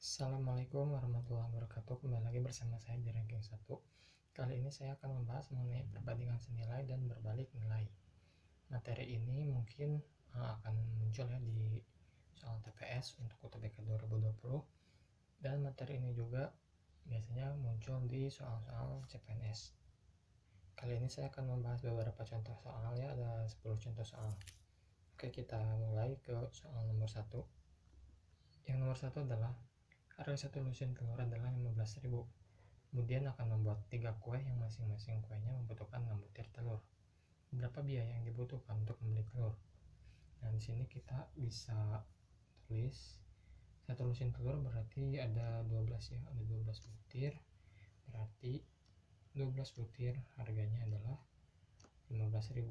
Assalamualaikum warahmatullahi wabarakatuh. Kembali lagi bersama saya di ranking 1. Kali ini saya akan membahas mengenai perbandingan senilai dan berbalik nilai. Materi ini mungkin akan muncul ya di soal TPS untuk UTBK 2020, dan materi ini juga biasanya muncul di soal-soal CPNS. Kali ini saya akan membahas beberapa contoh soal ya, ada 10 contoh soal. Oke, kita mulai ke soal nomor 1. Yang nomor 1 adalah harga satu lusin telur adalah 15.000. Kemudian akan membuat 3 kue yang masing-masing kuenya membutuhkan 6 butir telur. Berapa biaya yang dibutuhkan untuk membeli telur? Nah, di sini kita bisa tulis satu lusin telur berarti ada 12 ya, ada 12 butir. Berarti 12 butir harganya adalah 15.000.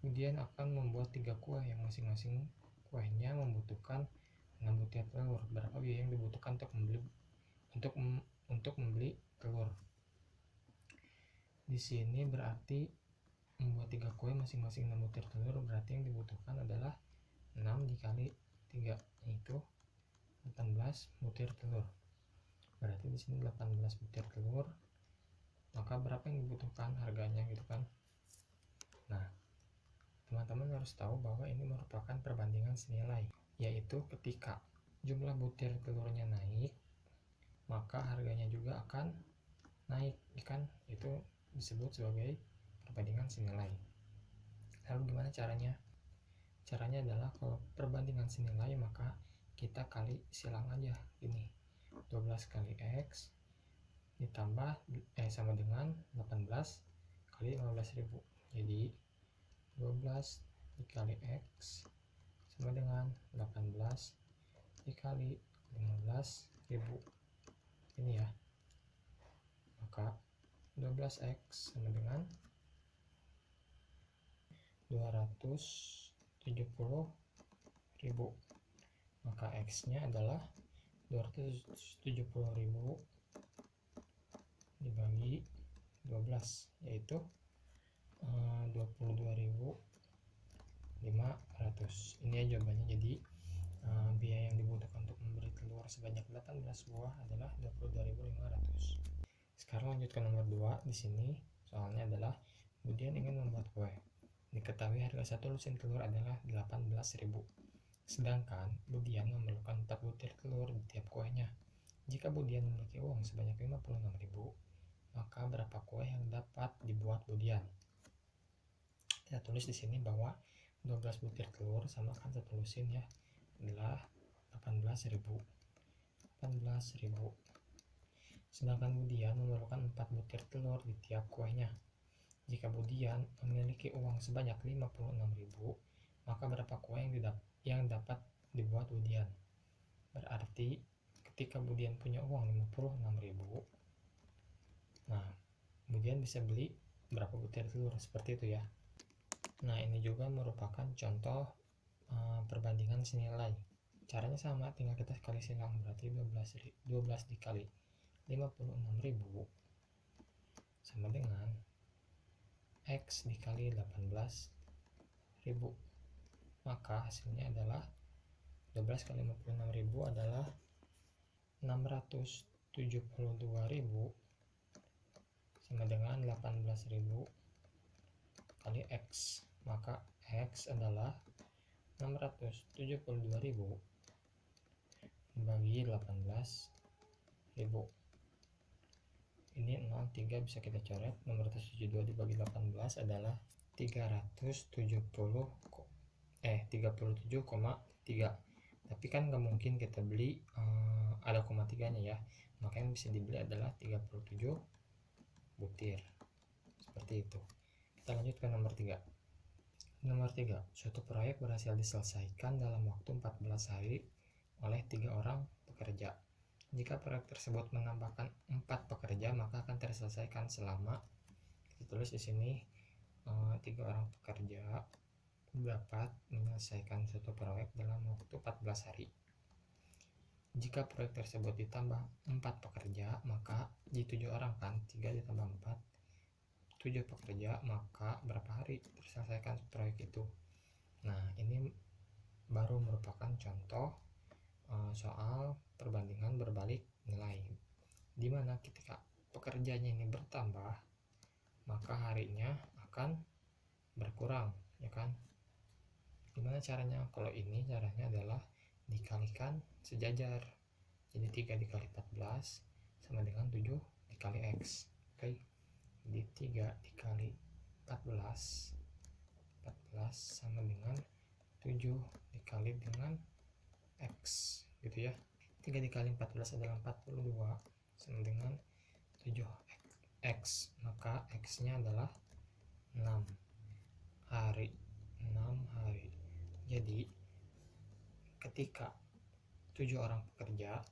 Kemudian akan membuat 3 kue yang masing-masing kuenya membutuhkan 6 butir telur. Berapa biaya yang dibutuhkan untuk membeli telur? Di sini berarti membuat 3 kue masing-masing 6 butir telur, berarti yang dibutuhkan adalah 6 dikali 3, yaitu 18 butir telur. Berarti di sini 18 butir telur. Maka berapa yang dibutuhkan harganya gitu kan? Nah, teman-teman harus tahu bahwa ini merupakan perbandingan senilai, yaitu ketika jumlah butir telurnya naik, maka harganya juga akan naik, kan? Itu disebut sebagai perbandingan senilai. Lalu gimana caranya? Caranya adalah kalau perbandingan senilai maka kita kali silang aja ini. 12 kali X ditambah sama dengan 18 kali 15.000. Jadi 12 dikali X sama dengan 18 dikali 15.000. Ini ya. Maka 12X sama dengan 270.000. Maka X-nya adalah 270.000 dibagi 12, yaitu 22.500. Ini ya jawabannya. Jadi biaya yang dibutuhkan untuk membeli telur sebanyak 18 buah adalah 22.500. Sekarang lanjut ke nomor 2. Di sini soalnya adalah kemudian ingin membuat kue. Diketahui harga satu lusin telur adalah 18.000. Sedangkan Budian memerlukan 4 butir telur di tiap kuenya. Jika Budian memiliki uang sebanyak 56.000, maka berapa kue yang dapat dibuat Budian? Kita tulis di sini bahwa 12 butir telur sama kan satu lusin ya, adalah 18.000. Sedangkan Budian memerlukan 4 butir telur di tiap kuenya. Jika Budian memiliki uang sebanyak 56.000, maka berapa kue yang dapat dibuat Budian? Berarti ketika Budian punya uang 56.000, nah Budian bisa beli berapa butir telur, seperti itu ya. Nah, ini juga merupakan contoh perbandingan senilai. Caranya sama, tinggal kita kali silang. Berarti 12 dikali 56.000 sama dengan X dikali 18.000. Maka hasilnya adalah 12 kali 56.000 adalah 672.000 sama dengan 18.000 kali X. Maka X adalah 672.000 dibagi 18.000. Ini 03 bisa kita coret. 672 dibagi 18 adalah 37,3. Tapi kan nggak mungkin kita beli ada koma 3 nya ya. Maka yang bisa dibeli adalah 37 butir. Seperti itu. Kita lanjut ke nomor 3. Nomor 3, suatu proyek berhasil diselesaikan dalam waktu 14 hari oleh 3 orang pekerja. Jika proyek tersebut menambahkan 4 pekerja, maka akan terselesaikan selama, kita tulis di sini 3 orang pekerja dapat menyelesaikan suatu proyek dalam waktu 14 hari. Jika proyek tersebut ditambah 4 pekerja, maka di 7 orang kan, 3 ditambah 4, 7 pekerja, maka berapa hari terselesaikan proyek itu? Nah, ini baru merupakan contoh soal perbandingan berbalik nilai, di mana ketika pekerjanya ini bertambah maka harinya akan berkurang, ya kan. Gimana caranya? Kalau ini caranya adalah dikalikan sejajar, jadi 3 dikali 14 sama dengan 7 dikali X. Oke, jadi 3 dikali 14 sama dengan 7 dikali dengan X, gitu ya. 3 dikali 14 adalah 42 sama dengan 7X, maka X nya adalah 6 hari. Jadi ketika 7 orang pekerja,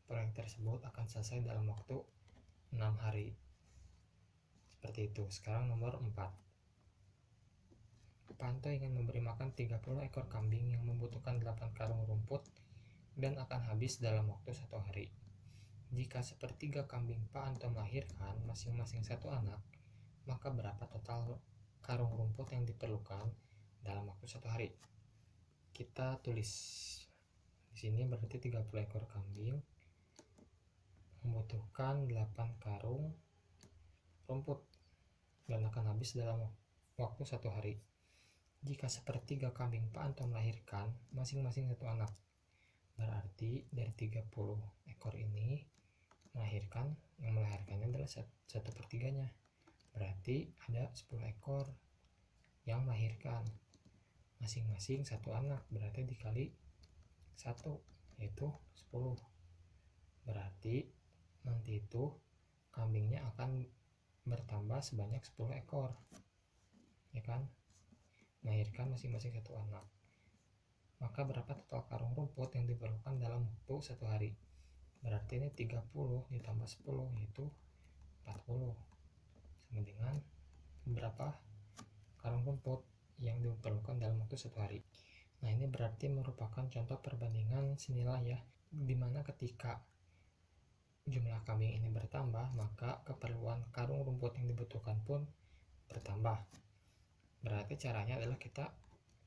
proyek tersebut akan selesai dalam waktu 6 hari. Seperti itu. Sekarang nomor 4. Panto ingin memberi makan 30 ekor kambing yang membutuhkan 8 karung rumput dan akan habis dalam waktu 1 hari. Jika sepertiga kambing Pak Anto melahirkan masing-masing 1 anak, maka berapa total karung rumput yang diperlukan dalam waktu 1 hari? Kita tulis di sini, berarti 30 ekor kambing membutuhkan 8 karung rumput dan akan habis dalam waktu 1 hari. Jika sepertiga kambing Pak Anto melahirkan masing-masing 1 anak, berarti dari 30 ekor ini yang melahirkannya adalah 1/3-nya. Berarti ada 10 ekor yang melahirkan masing-masing 1 anak, berarti dikali 1 yaitu 10. Berarti nanti itu kambingnya akan bertambah sebanyak 10 ekor, ya kan, melahirkan masing-masing 1 anak. Maka berapa total karung rumput yang diperlukan dalam waktu 1 hari? Berarti ini 30 ditambah 10 yaitu 40 sama dengan berapa karung rumput yang diperlukan dalam waktu 1 hari. Nah, ini berarti merupakan contoh perbandingan senilai ya, dimana ketika jumlah kambing ini bertambah maka keperluan karung rumput yang dibutuhkan pun bertambah. Berarti caranya adalah kita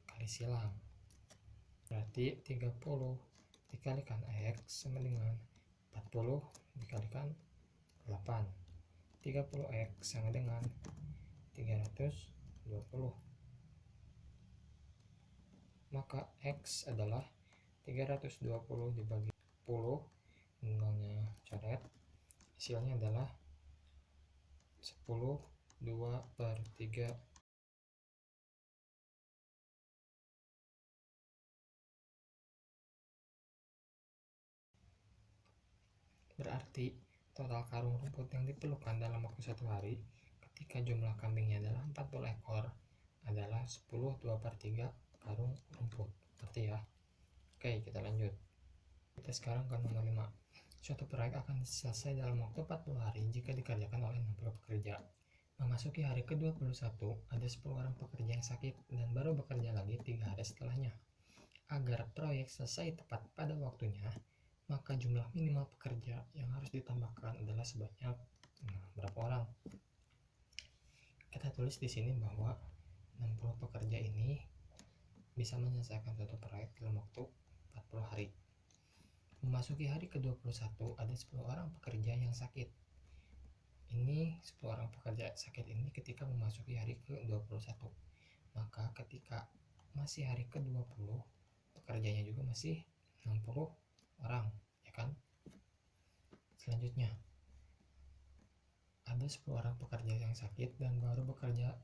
kali silang. Berarti 30 dikalikan X sama dengan 40 dikalikan 8. 30X sama dengan 320. Maka X adalah 320 dibagi 10, nolnya coret, hasilnya adalah 10, 2/3. Berarti total karung rumput yang diperlukan dalam waktu 1 hari ketika jumlah kambingnya adalah 40 ekor adalah 10 2/3 karung rumput. Ngerti ya? Oke, kita lanjut. Kita sekarang ke nomor 5. Suatu proyek akan selesai dalam waktu 40 hari jika dikerjakan oleh 60 pekerja. Memasuki hari ke-21, ada 10 orang pekerja yang sakit dan baru bekerja lagi 3 hari setelahnya. Agar proyek selesai tepat pada waktunya, maka jumlah minimal pekerja yang harus ditambahkan adalah sebanyak berapa orang? Kita tulis di sini bahwa 60 pekerja ini bisa menyelesaikan suatu proyek dalam waktu 40 hari. Memasuki hari ke-21, ada 10 orang pekerja yang sakit. Ini 10 orang pekerja sakit ini ketika memasuki hari ke-21. Maka ketika masih hari ke-20, pekerjanya juga masih 60 orang, ya kan? Selanjutnya, ada 10 orang pekerja yang sakit dan baru bekerja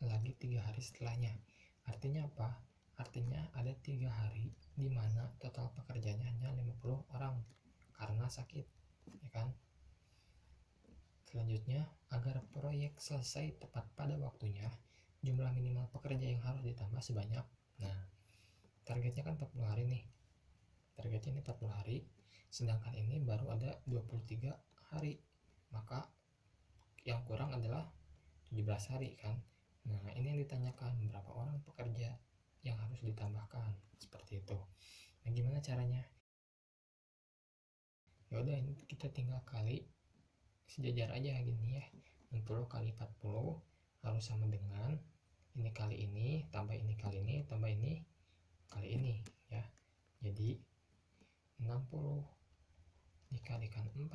lagi 3 hari setelahnya. Artinya apa? Artinya ada 3 hari di mana total pekerjanya hanya 50 orang karena sakit, ya kan? Selanjutnya, agar proyek selesai tepat pada waktunya, jumlah minimal pekerja yang harus ditambah sebanyak, nah, targetnya kan 40 hari nih. Targetnya ini 40 hari, sedangkan ini baru ada 23 hari. Maka yang kurang adalah 17 hari kan. Nah, ini yang ditanyakan, berapa orang pekerja yang harus ditambahkan, seperti itu. Nah, gimana caranya? Ya udah, ini kita tinggal kali sejajar aja gini ya. 60 kali 40 harus sama dengan ini kali ini tambah ini kali ini tambah ini kali ini ya. Jadi 60 dikalikan 40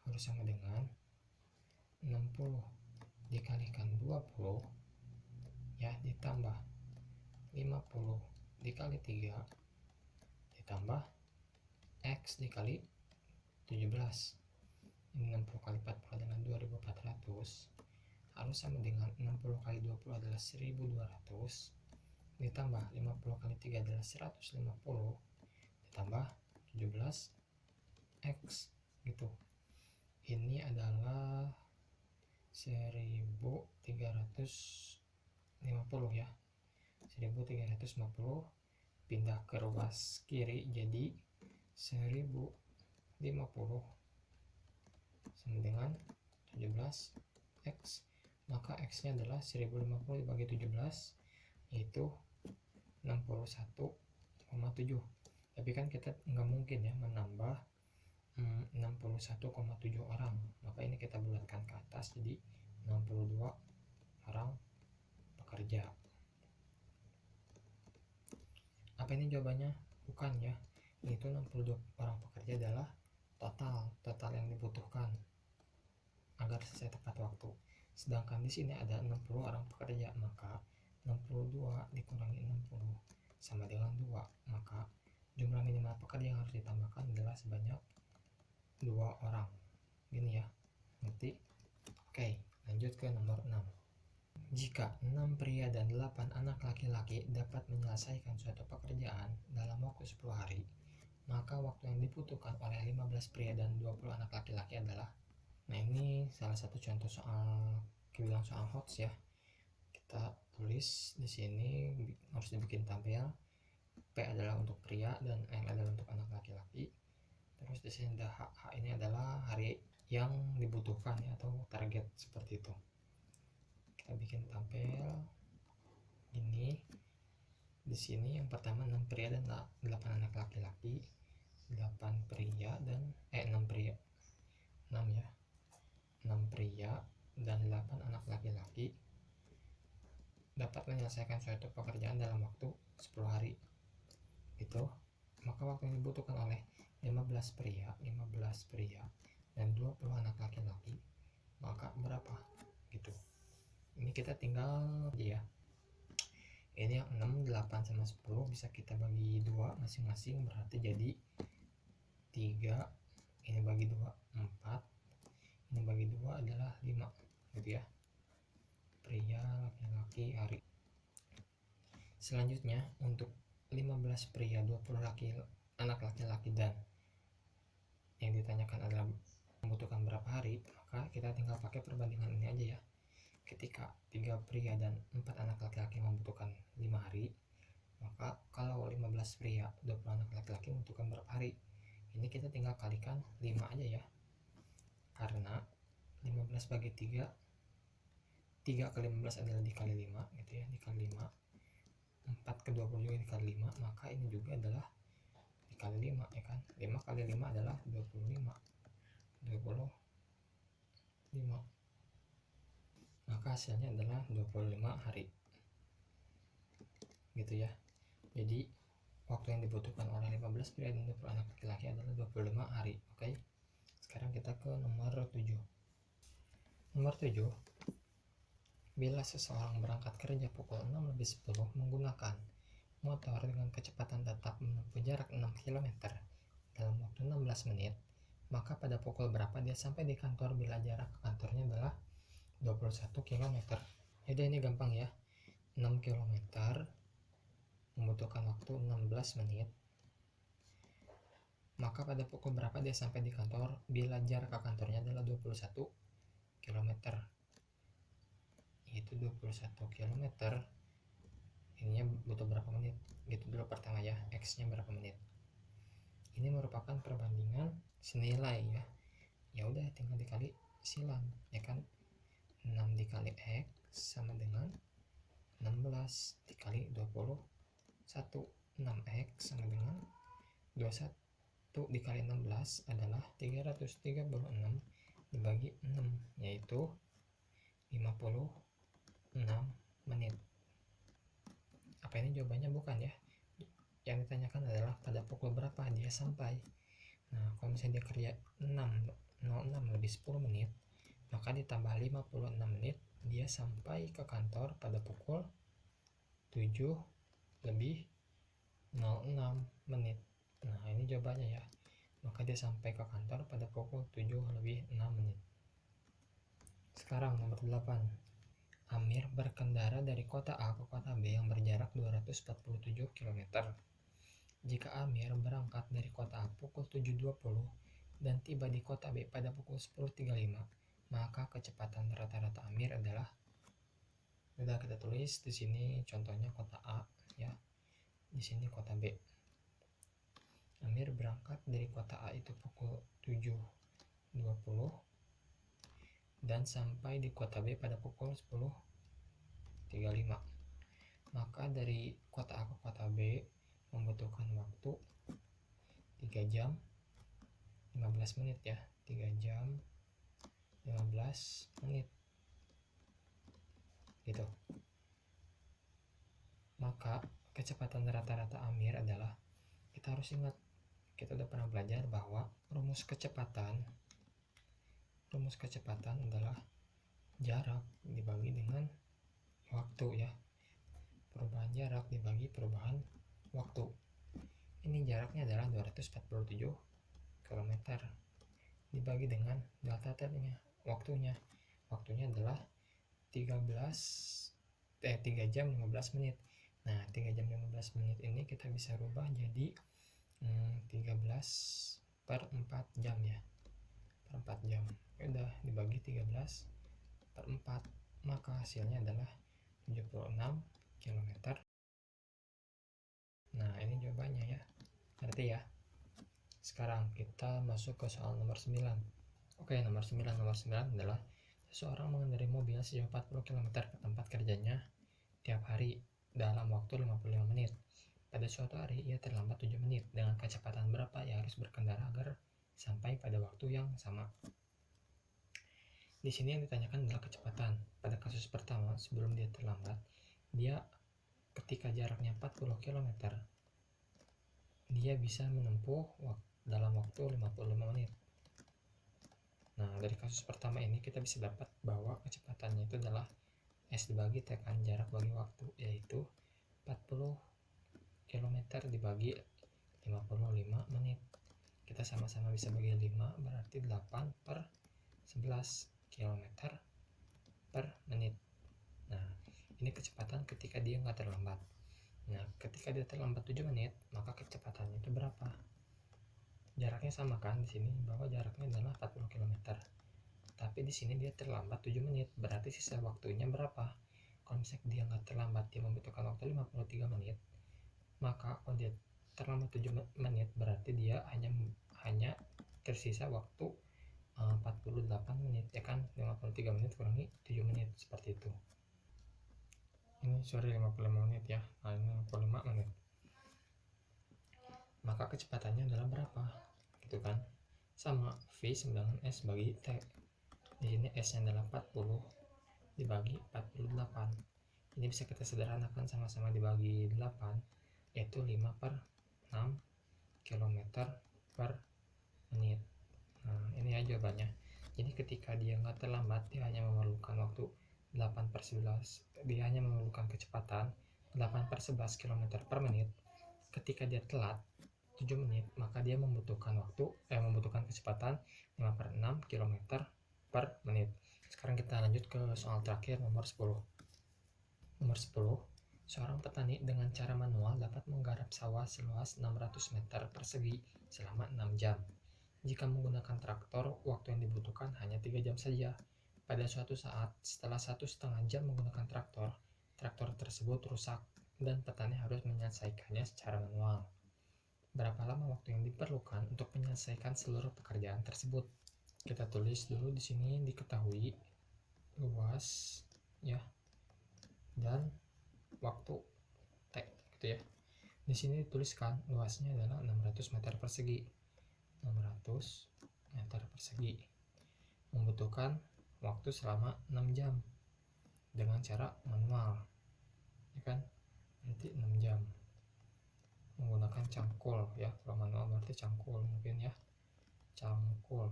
harus sama dengan 60 dikalikan 20 ya, ditambah 50 dikali 3 ditambah X dikali 17. Ini 60 kali 40 adalah 2400, harus sama dengan 60 kali 20 adalah 1200, ditambah 50 kali 3 adalah 150, ditambah 17 X gitu. Ini adalah 1350 ya. 1350 pindah ke ruas kiri jadi 1050 sama dengan 17 X. Maka X nya adalah 1050 dibagi 17 yaitu 61,7. Tapi kan kita nggak mungkin ya menambah 61,7 orang, maka ini kita bulatkan ke atas jadi 62 orang pekerja. Apa ini jawabannya? Bukan ya, itu 62 orang pekerja adalah total yang dibutuhkan agar selesai tepat waktu. Sedangkan di sini ada 60 orang pekerja, maka 62 dikurangi 60 sama dengan 2, maka jumlah minimal pekerja yang harus ditambahkan adalah sebanyak 2 orang. Gini ya, nanti. Oke, lanjut ke nomor 6. Jika 6 pria dan 8 anak laki-laki dapat menyelesaikan suatu pekerjaan dalam waktu 10 hari, maka waktu yang dibutuhkan oleh 15 pria dan 20 anak laki-laki adalah. Nah, ini salah satu contoh soal kebilang soal HOTS ya. Kita tulis di sini harus dibikin tabel. P adalah untuk pria dan L adalah untuk anak laki-laki. Terus di sini ada H ini adalah hari yang dibutuhkan ya, atau target seperti itu. Kita bikin tabel ini. Di sini yang pertama 6 pria dan 8 anak laki-laki. 8 pria dan 6 pria. 6 ya. 6 pria dan 8 anak laki-laki dapat menyelesaikan suatu pekerjaan dalam waktu 10 hari. Gitu. Maka waktu yang dibutuhkan oleh 15 pria dan 20 anak laki-laki, maka berapa? Gitu. Ini kita tinggal ya. Ini yang 6, 8 sama 10 bisa kita bagi 2 masing-masing, berarti jadi 3. Ini bagi 2 4. Ini bagi 2 adalah 5 gitu ya. Pria, laki-laki, hari. Selanjutnya untuk 15 pria, 20 anak laki-laki dan yang ditanyakan adalah membutuhkan berapa hari, maka kita tinggal pakai perbandingan ini aja ya. Ketika 3 pria dan 4 anak laki-laki membutuhkan 5 hari, maka kalau 15 pria, 20 anak laki-laki membutuhkan berapa hari? Ini kita tinggal kalikan 5 aja ya. Karena 15 bagi 3 kali 15 adalah dikali 5 gitu ya, dikali 5. 4 ke 20 juga dikali 5, maka ini juga adalah dikali 5 ya kan. 5 kali 5 adalah 25. Maka hasilnya adalah 25 hari. Gitu ya. Jadi waktu yang dibutuhkan oleh 15 pria dan 20 anak laki-laki adalah 25 hari. Oke. Sekarang kita ke nomor 7. Nomor 7. Bila seseorang berangkat kerja pukul 6:10 menggunakan motor dengan kecepatan tetap menempuh jarak 6 km dalam waktu 16 menit, maka pada pukul berapa dia sampai di kantor bila jarak ke kantornya adalah 21 km. Jadi ini gampang ya. 6 km membutuhkan waktu 16 menit. Maka pada pukul berapa dia sampai di kantor bila jarak ke kantornya adalah 21 km. Itu 21 km. Ininya butuh berapa menit? Gitu dulu pertama ya. X nya berapa menit? Ini merupakan perbandingan senilai ya. Ya udah tinggal dikali silang ya kan. 6 dikali X sama dengan 16 dikali 21. 6X sama dengan 21 dikali 16 adalah 336 dibagi 6, yaitu 56 menit. Apa ini jawabannya? Bukan ya. Yang ditanyakan adalah pada pukul berapa dia sampai. Nah, kalau misalnya dia kerja 6.06 lebih 10 menit, maka ditambah 56 menit, dia sampai ke kantor pada pukul 7 lebih 06 menit. Nah, ini jawabannya ya. Maka dia sampai ke kantor pada pukul 7 lebih 6 menit. Sekarang nomor 8. Amir berkendara dari kota A ke kota B yang berjarak 247 km. Jika Amir berangkat dari kota A pukul 7.20 dan tiba di kota B pada pukul 10.35, maka kecepatan rata-rata Amir adalah, sudah kita tulis di sini contohnya kota A ya. Di sini kota B. Amir berangkat dari kota A itu pukul 7.20 dan sampai di kota B pada pukul 10.35. Maka dari kota A ke kota B membutuhkan waktu 3 jam 15 menit ya. 3 jam 15 menit gitu. Maka kecepatan rata-rata Amir adalah, kita harus ingat, kita udah pernah belajar bahwa rumus kecepatan adalah jarak dibagi dengan waktu ya. Perubahan jarak dibagi perubahan waktu. Ini jaraknya adalah 247 km dibagi dengan delta t-nya, waktunya adalah 3 jam 15 menit. Nah, 3 jam 15 menit ini kita bisa rubah jadi 13 per 4 jam ya. Per 4 jam. Udah dibagi 13 per 4, maka hasilnya adalah 76 km. Nah, ini jawabannya ya. Ngerti ya? Sekarang kita masuk ke soal nomor 9. Oke, nomor 9 adalah seseorang mengendarai mobil sejauh 40 km ke tempat kerjanya tiap hari dalam waktu 55 menit. Pada suatu hari ia terlambat 7 menit. Dengan kecepatan berapa ia harus berkendara agar sampai pada waktu yang sama? Di sini yang ditanyakan adalah kecepatan. Pada kasus pertama, sebelum dia terlambat, dia ketika jaraknya 40 km, dia bisa menempuh dalam waktu 55 menit. Nah, dari kasus pertama ini kita bisa dapat bahwa kecepatannya itu adalah S dibagi T kan, jarak bagi waktu, yaitu 40 km dibagi 55 menit. Kita sama-sama bisa bagi 5, berarti 8 per 11 km per menit. Nah, ini kecepatan ketika dia nggak terlambat. Nah, ketika dia terlambat 7 menit, maka kecepatannya itu berapa? Jaraknya sama kan di sini, bahwa jaraknya adalah 40 km. Tapi di sini dia terlambat 7 menit, berarti sisa waktunya berapa? Kalau misalnya dia nggak terlambat, dia membutuhkan waktu 53 menit, maka kalau dia terlambat 7 menit, berarti dia hanya tersisa waktu 48 menit ya kan. 53 menit kurangi 7 menit, seperti itu. Ini 55 menit ya. Nah, ini 55 menit. Maka kecepatannya adalah berapa? Gitu kan. Sama V 9S bagi T. Di sini S-nya adalah 40 dibagi 48. Ini bisa kita sederhanakan, sama-sama dibagi 8, yaitu 5 per 6 km per menit. Nah, ini aja jawabannya. Jadi ketika dia nggak terlambat, dia hanya memerlukan waktu 8 per 11. Dia hanya memerlukan kecepatan 8 per 11 km per menit. Ketika dia telat 7 menit, maka dia membutuhkan kecepatan 5 per 6 km per menit. Sekarang kita lanjut ke soal terakhir, nomor 10. Nomor 10, seorang petani dengan cara manual dapat menggarap sawah seluas 600 meter persegi selama 6 jam. Jika menggunakan traktor, waktu yang dibutuhkan hanya 3 jam saja. Pada suatu saat, setelah 1,5 jam menggunakan traktor tersebut rusak dan petani harus menyelesaikannya secara manual. Berapa lama waktu yang diperlukan untuk menyelesaikan seluruh pekerjaan tersebut? Kita tulis dulu di sini, diketahui luas ya dan waktu T gitu ya. Di sini dituliskan luasnya adalah 600 meter persegi. 600 meter persegi. Membutuhkan waktu selama 6 jam dengan cara manual. Ya kan? berarti 6 jam menggunakan cangkul ya. Kalau manual berarti cangkul mungkin ya, cangkul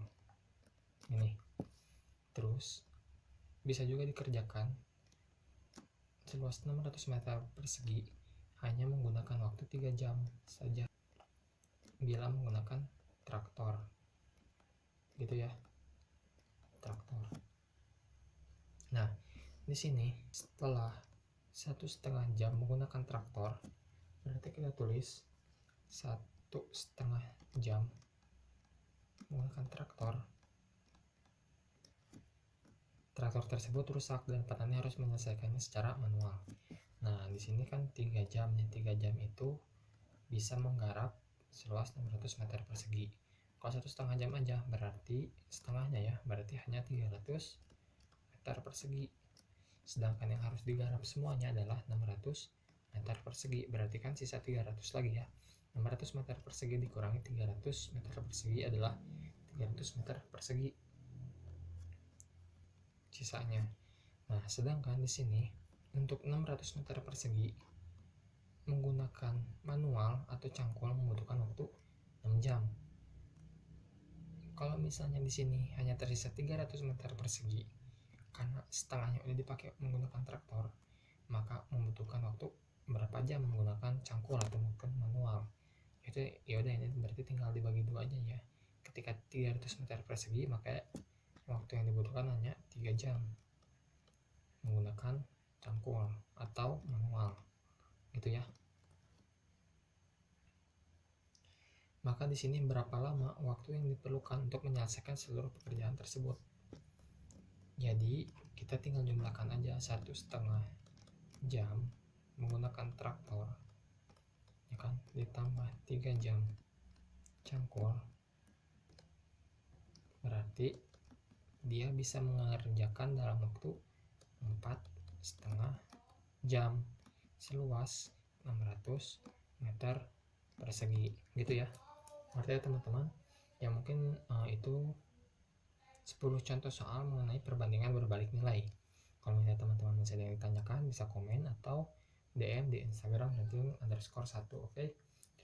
ini. Terus bisa juga dikerjakan seluas 600 meter persegi hanya menggunakan waktu 3 jam saja bila menggunakan traktor gitu ya, traktor. Nah, di sini setelah 1,5 jam menggunakan traktor, berarti kita tulis 1,5 jam menggunakan traktor. Traktor tersebut rusak dan petani harus menyelesaikannya secara manual. Nah, di sini kan 3 jam ya. 3 jam itu bisa menggarap seluas 600 meter persegi. Kalau 1,5 jam aja berarti setengahnya ya, berarti hanya 300 meter persegi. Sedangkan yang harus digarap semuanya adalah 600 meter persegi, berarti kan sisa 300 lagi ya. 600 meter persegi dikurangi 300 meter persegi adalah 300 meter persegi sisanya. Nah, sedangkan di sini untuk 600 meter persegi menggunakan manual atau cangkul membutuhkan waktu 6 jam. Kalau misalnya di sini hanya tersisa 300 meter persegi karena setengahnya udah dipakai menggunakan traktor, maka membutuhkan waktu berapa jam menggunakan cangkul atau mungkin manual. Itu ya udah, ini berarti tinggal dibagi dua aja ya. Ketika 300 meter persegi maka waktu yang dibutuhkan hanya 3 jam menggunakan cangkul atau manual gitu ya. Maka di sini berapa lama waktu yang diperlukan untuk menyelesaikan seluruh pekerjaan tersebut. Jadi kita tinggal jumlahkan aja 1,5 jam menggunakan traktor ya kan, ditambah 3 jam cangkul, berarti dia bisa mengerjakan dalam waktu 4,5 jam seluas 600 meter persegi gitu ya. Berarti ya teman-teman, ya mungkin itu 10 contoh soal mengenai perbandingan berbalik nilai. Kalau misalnya teman-teman masih ada yang ditanyakan, bisa komen atau DM di Instagram nanti _1, oke?